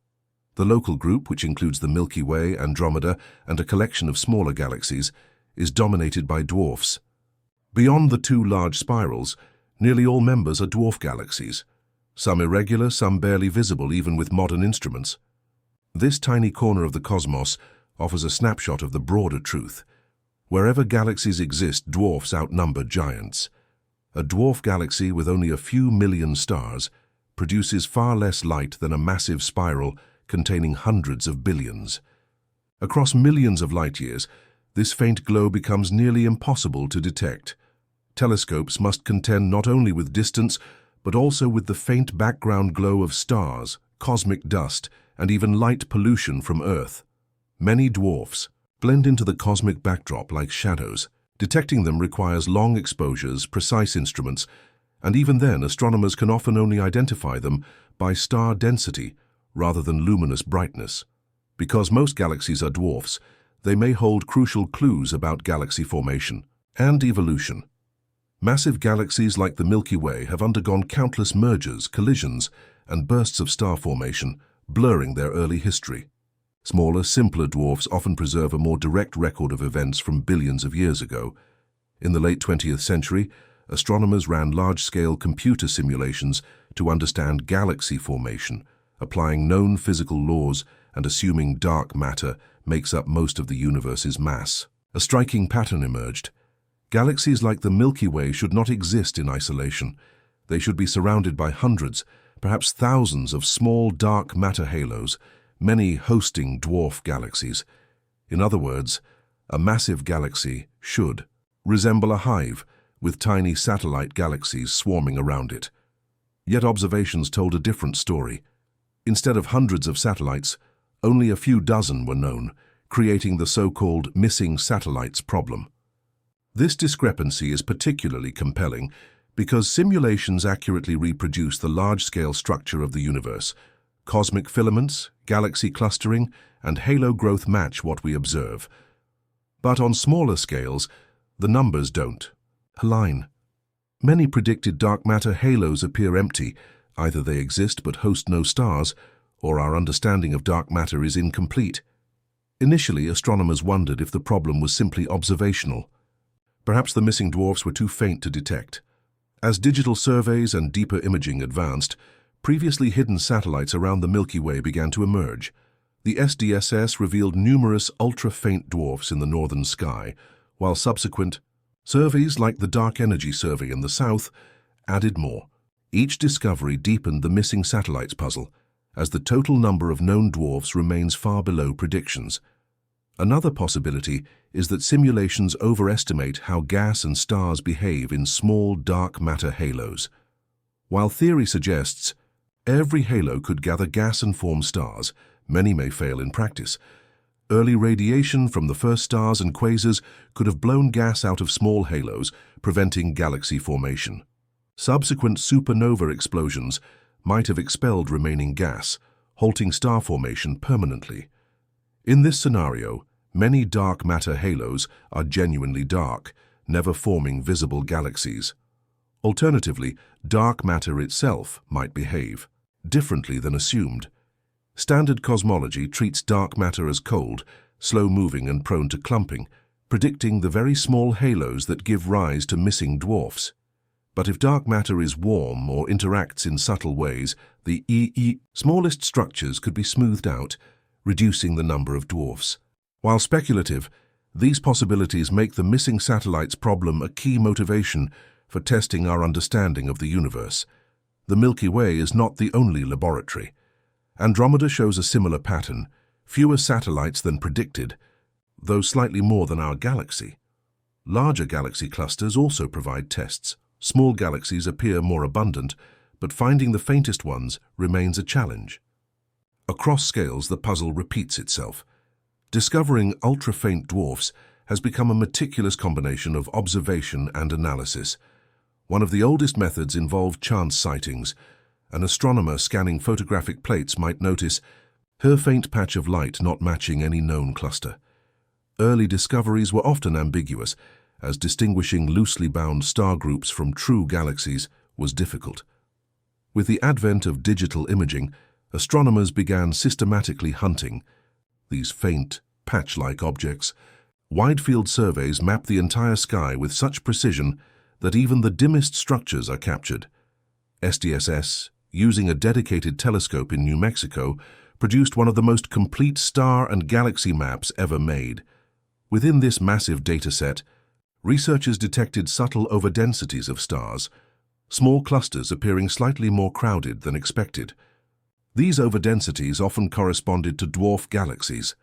The local group, which includes the Milky Way, Andromeda, and a collection of smaller galaxies, is dominated by dwarfs. Beyond the two large spirals, nearly all members are dwarf galaxies, some irregular, some barely visible even with modern instruments. This tiny corner of the cosmos offers a snapshot of the broader truth. Wherever galaxies exist, dwarfs outnumber giants. A dwarf galaxy with only a few million stars produces far less light than a massive spiral containing hundreds of billions. Across millions of light-years, this faint glow becomes nearly impossible to detect. Telescopes must contend not only with distance, but also with the faint background glow of stars, cosmic dust, and even light pollution from Earth. Many dwarfs blend into the cosmic backdrop like shadows. Detecting them requires long exposures, precise instruments, and even then astronomers can often only identify them by star density rather than luminous brightness. Because most galaxies are dwarfs, they may hold crucial clues about galaxy formation and evolution. Massive galaxies like the Milky Way have undergone countless mergers, collisions, and bursts of star formation, blurring their early history. Smaller, simpler dwarfs often preserve a more direct record of events from billions of years ago. In the late 20th century, astronomers ran large-scale computer simulations to understand galaxy formation, applying known physical laws and assuming dark matter makes up most of the universe's mass. A striking pattern emerged. Galaxies like the Milky Way should not exist in isolation. They should be surrounded by hundreds, perhaps thousands of small dark matter halos, many hosting dwarf galaxies. In other words, a massive galaxy should resemble a hive with tiny satellite galaxies swarming around it. Yet observations told a different story. Instead of hundreds of satellites, only a few dozen were known, creating the so-called missing satellites problem. This discrepancy is particularly compelling because simulations accurately reproduce the large-scale structure of the universe. Cosmic filaments, galaxy clustering, and halo growth match what we observe. But on smaller scales, the numbers don't align. Many predicted dark matter halos appear empty. Either they exist but host no stars, or our understanding of dark matter is incomplete. Initially, astronomers wondered if the problem was simply observational. Perhaps the missing dwarfs were too faint to detect. As digital surveys and deeper imaging advanced, previously hidden satellites around the Milky Way began to emerge. The SDSS revealed numerous ultra-faint dwarfs in the northern sky, while subsequent surveys like the Dark Energy Survey in the south added more. Each discovery deepened the missing satellites puzzle, as the total number of known dwarfs remains far below predictions. Another possibility is that simulations overestimate how gas and stars behave in small dark matter halos. While theory suggests every halo could gather gas and form stars, many may fail in practice. Early radiation from the first stars and quasars could have blown gas out of small halos, preventing galaxy formation. Subsequent supernova explosions might have expelled remaining gas, halting star formation permanently. In this scenario, many dark matter halos are genuinely dark, never forming visible galaxies. Alternatively, dark matter itself might behave differently than assumed. Standard cosmology treats dark matter as cold, slow-moving and prone to clumping, predicting the very small halos that give rise to missing dwarfs. But if dark matter is warm or interacts in subtle ways, the smallest structures could be smoothed out, reducing the number of dwarfs. While speculative, these possibilities make the missing satellites problem a key motivation for testing our understanding of the universe. The Milky Way is not the only laboratory. Andromeda shows a similar pattern, fewer satellites than predicted, though slightly more than our galaxy. Larger galaxy clusters also provide tests. Small galaxies appear more abundant, but finding the faintest ones remains a challenge. Across scales, the puzzle repeats itself. Discovering ultra-faint dwarfs has become a meticulous combination of observation and analysis. One of the oldest methods involved chance sightings. An astronomer scanning photographic plates might notice her faint patch of light not matching any known cluster. Early discoveries were often ambiguous, as distinguishing loosely bound star groups from true galaxies was difficult. With the advent of digital imaging, astronomers began systematically hunting these faint, patch-like objects. Wide-field surveys map the entire sky with such precision that even the dimmest structures are captured. SDSS, using a dedicated telescope in New Mexico, produced one of the most complete star and galaxy maps ever made. Within this massive dataset, researchers detected subtle overdensities of stars, small clusters appearing slightly more crowded than expected. These overdensities often corresponded to dwarf galaxies.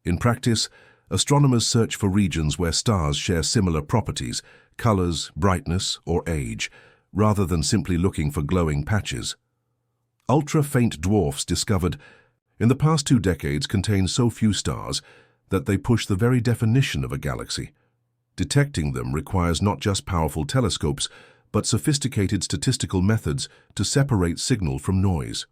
In practice, astronomers search for regions where stars share similar properties, colors, brightness, or age, rather than simply looking for glowing patches. Ultra-faint dwarfs discovered in the past 2 decades contain so few stars that they push the very definition of a galaxy. Detecting them requires not just powerful telescopes, but sophisticated statistical methods to separate signal from noise.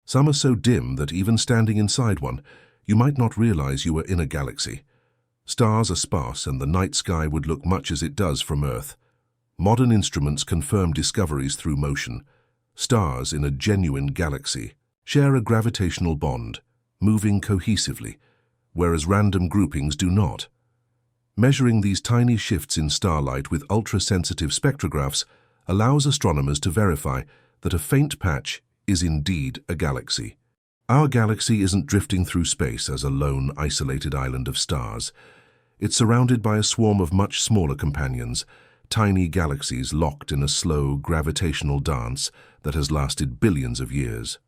Some are so dim that even standing inside one, you might not realize you were in a galaxy. Stars are sparse, and the night sky would look much as it does from Earth. Modern instruments confirm discoveries through motion. Stars in a genuine galaxy share a gravitational bond, moving cohesively, whereas random groupings do not. Measuring these tiny shifts in starlight with ultra-sensitive spectrographs allows astronomers to verify that a faint patch is indeed a galaxy. Our galaxy isn't drifting through space as a lone, isolated island of stars. It's surrounded by a swarm of much smaller companions, tiny galaxies locked in a slow, gravitational dance that has lasted billions of years.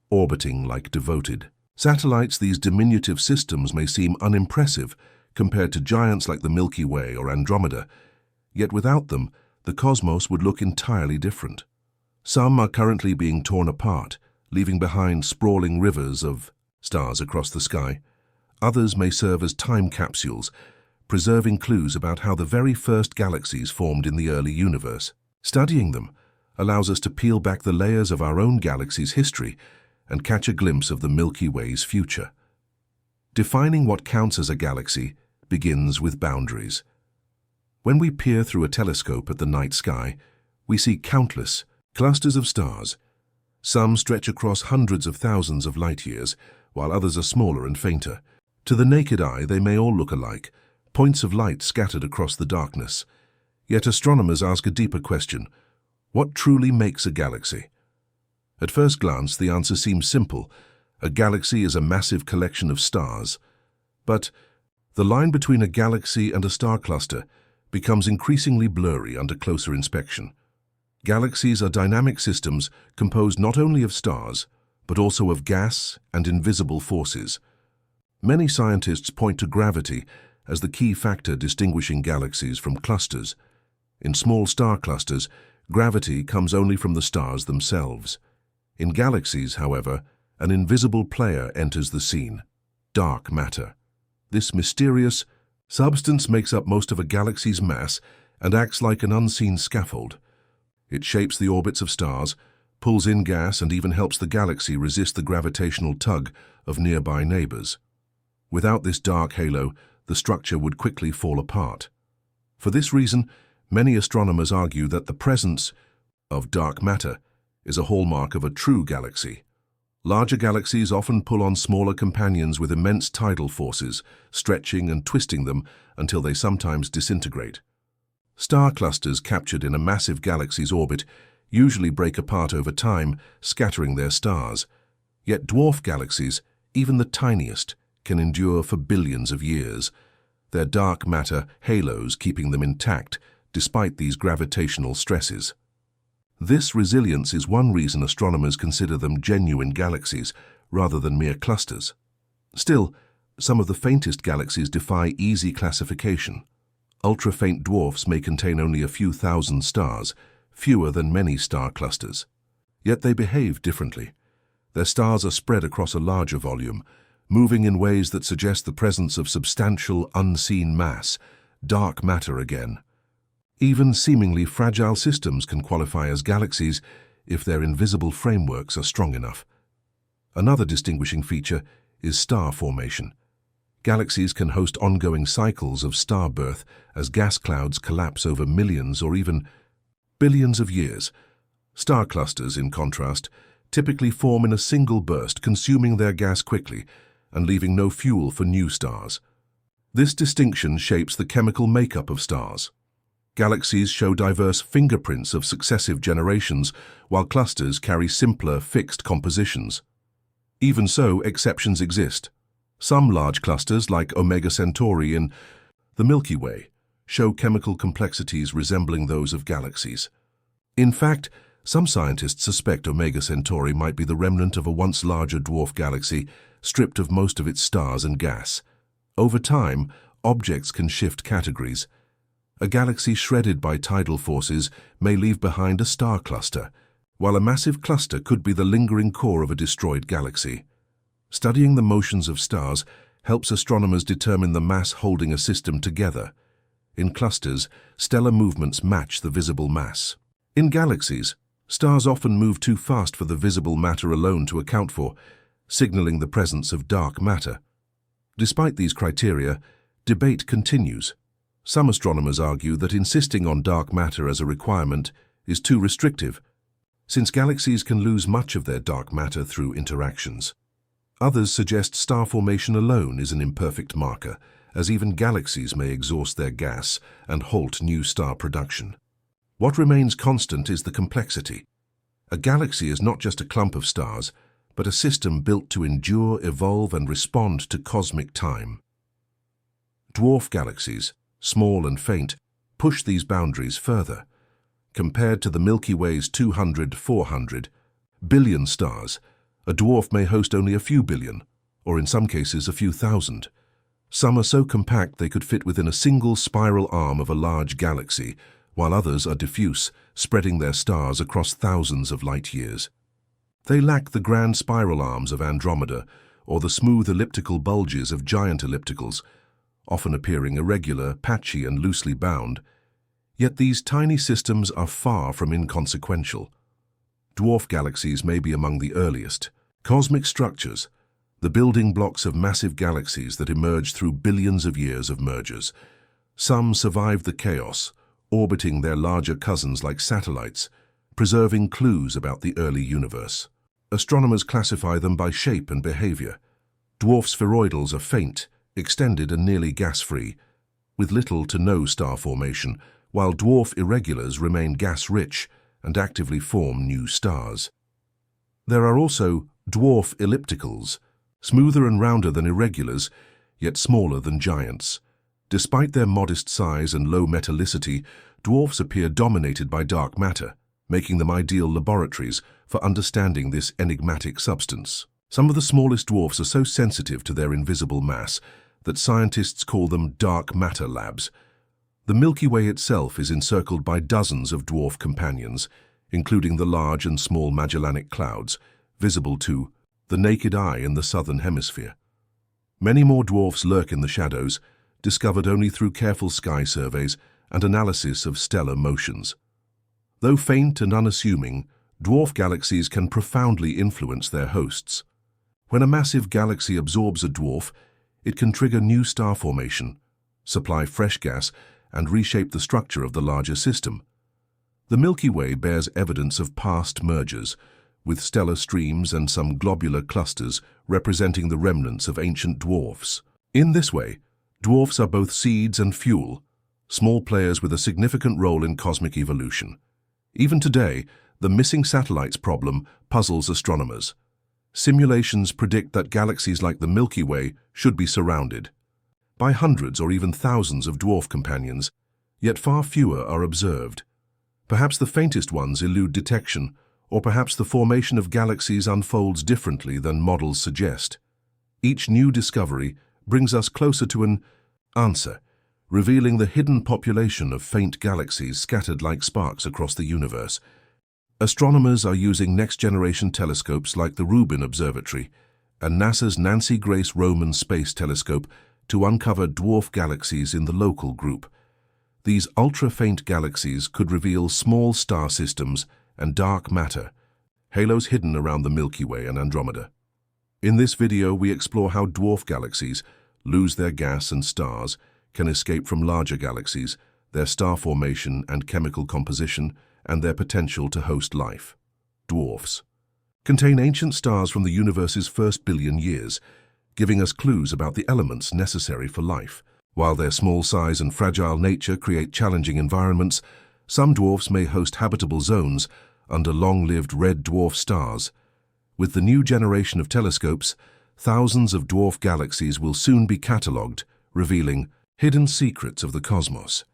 Orbiting like devoted satellites, these diminutive systems may seem unimpressive compared to giants like the Milky Way or Andromeda, yet without them, the cosmos would look entirely different. Some are currently being torn apart, leaving behind sprawling rivers of stars across the sky. Others may serve as time capsules, preserving clues about how the very first galaxies formed in the early universe. Studying them allows us to peel back the layers of our own galaxy's history and catch a glimpse of the Milky Way's future. Defining what counts as a galaxy begins with boundaries. When we peer through a telescope at the night sky, we see countless clusters of stars. Some stretch across hundreds of thousands of light years, while others are smaller and fainter. To the naked eye, they may all look alike, points of light scattered across the darkness. Yet astronomers ask a deeper question: what truly makes a galaxy? At first glance, the answer seems simple. A galaxy is a massive collection of stars. But the line between a galaxy and a star cluster becomes increasingly blurry under closer inspection. Galaxies are dynamic systems composed not only of stars, but also of gas and invisible forces. Many scientists point to gravity as the key factor distinguishing galaxies from clusters. In small star clusters, gravity comes only from the stars themselves. In galaxies, however, an invisible player enters the scene: dark matter. This mysterious substance makes up most of a galaxy's mass and acts like an unseen scaffold. It shapes the orbits of stars, pulls in gas, and even helps the galaxy resist the gravitational tug of nearby neighbors. Without this dark halo, the structure would quickly fall apart. For this reason, many astronomers argue that the presence of dark matter is a hallmark of a true galaxy. Larger galaxies often pull on smaller companions with immense tidal forces, stretching and twisting them until they sometimes disintegrate. Star clusters captured in a massive galaxy's orbit usually break apart over time, scattering their stars. Yet dwarf galaxies, even the tiniest, can endure for billions of years, their dark matter halos keeping them intact despite these gravitational stresses. This resilience is one reason astronomers consider them genuine galaxies rather than mere clusters. Still, some of the faintest galaxies defy easy classification. Ultra-faint dwarfs may contain only a few thousand stars, fewer than many star clusters. Yet they behave differently. Their stars are spread across a larger volume, moving in ways that suggest the presence of substantial, unseen mass, dark matter again. Even seemingly fragile systems can qualify as galaxies if their invisible frameworks are strong enough. Another distinguishing feature is star formation. Galaxies can host ongoing cycles of star birth as gas clouds collapse over millions or even billions of years. Star clusters, in contrast, typically form in a single burst, consuming their gas quickly and leaving no fuel for new stars. This distinction shapes the chemical makeup of stars. Galaxies show diverse fingerprints of successive generations, while clusters carry simpler, fixed compositions. Even so, exceptions exist. Some large clusters, like Omega Centauri in the Milky Way, show chemical complexities resembling those of galaxies. In fact, some scientists suspect Omega Centauri might be the remnant of a once larger dwarf galaxy, stripped of most of its stars and gas. Over time, objects can shift categories. A galaxy shredded by tidal forces may leave behind a star cluster, while a massive cluster could be the lingering core of a destroyed galaxy. Studying the motions of stars helps astronomers determine the mass holding a system together. In clusters, stellar movements match the visible mass. In galaxies, stars often move too fast for the visible matter alone to account for, signaling the presence of dark matter. Despite these criteria, debate continues. Some astronomers argue that insisting on dark matter as a requirement is too restrictive, since galaxies can lose much of their dark matter through interactions. Others suggest star formation alone is an imperfect marker, as even galaxies may exhaust their gas and halt new star production. What remains constant is the complexity. A galaxy is not just a clump of stars, but a system built to endure, evolve, and respond to cosmic time. Dwarf galaxies, small and faint, push these boundaries further. Compared to the Milky Way's 200–400 billion stars, a dwarf may host only a few billion, or in some cases a few thousand. Some are so compact they could fit within a single spiral arm of a large galaxy, while others are diffuse, spreading their stars across thousands of light years. They lack the grand spiral arms of Andromeda or the smooth elliptical bulges of giant ellipticals, often appearing irregular, patchy, and loosely bound. Yet these tiny systems are far from inconsequential. Dwarf galaxies may be among the earliest. Cosmic structures, the building blocks of massive galaxies that emerged through billions of years of mergers. Some survived the chaos, orbiting their larger cousins like satellites, preserving clues about the early universe. Astronomers classify them by shape and behavior. Dwarf spheroidals are faint, extended and nearly gas-free, with little to no star formation, while dwarf irregulars remain gas-rich and actively form new stars. There are also dwarf ellipticals, smoother and rounder than irregulars, yet smaller than giants. Despite their modest size and low metallicity, dwarfs appear dominated by dark matter, making them ideal laboratories for understanding this enigmatic substance. Some of the smallest dwarfs are so sensitive to their invisible mass that scientists call them dark matter labs. The Milky Way itself is encircled by dozens of dwarf companions, including the large and small Magellanic Clouds, visible to the naked eye in the southern hemisphere. Many more dwarfs lurk in the shadows, discovered only through careful sky surveys and analysis of stellar motions. Though faint and unassuming, dwarf galaxies can profoundly influence their hosts. When a massive galaxy absorbs a dwarf, it can trigger new star formation, supply fresh gas, and reshape the structure of the larger system. The Milky Way bears evidence of past mergers, with stellar streams and some globular clusters representing the remnants of ancient dwarfs. In this way, dwarfs are both seeds and fuel, small players with a significant role in cosmic evolution. Even today, the missing satellites problem puzzles astronomers. Simulations predict that galaxies like the Milky Way should be surrounded by hundreds or even thousands of dwarf companions, yet far fewer are observed. Perhaps the faintest ones elude detection, or perhaps the formation of galaxies unfolds differently than models suggest. Each new discovery brings us closer to an answer, revealing the hidden population of faint galaxies scattered like sparks across the universe. Astronomers are using next-generation telescopes like the Rubin Observatory and NASA's Nancy Grace Roman Space Telescope to uncover dwarf galaxies in the local group. These ultra-faint galaxies could reveal small star systems and dark matter, halos hidden around the Milky Way and Andromeda. In this video, we explore how dwarf galaxies lose their gas and stars, can escape from larger galaxies, their star formation and chemical composition, and their potential to host life. Dwarfs contain ancient stars from the universe's first billion years, giving us clues about the elements necessary for life. While their small size and fragile nature create challenging environments, some dwarfs may host habitable zones under long-lived red dwarf stars. With the new generation of telescopes, thousands of dwarf galaxies will soon be catalogued, revealing hidden secrets of the cosmos.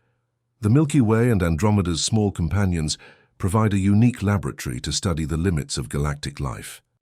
The Milky Way and Andromeda's small companions provide a unique laboratory to study the limits of galactic life.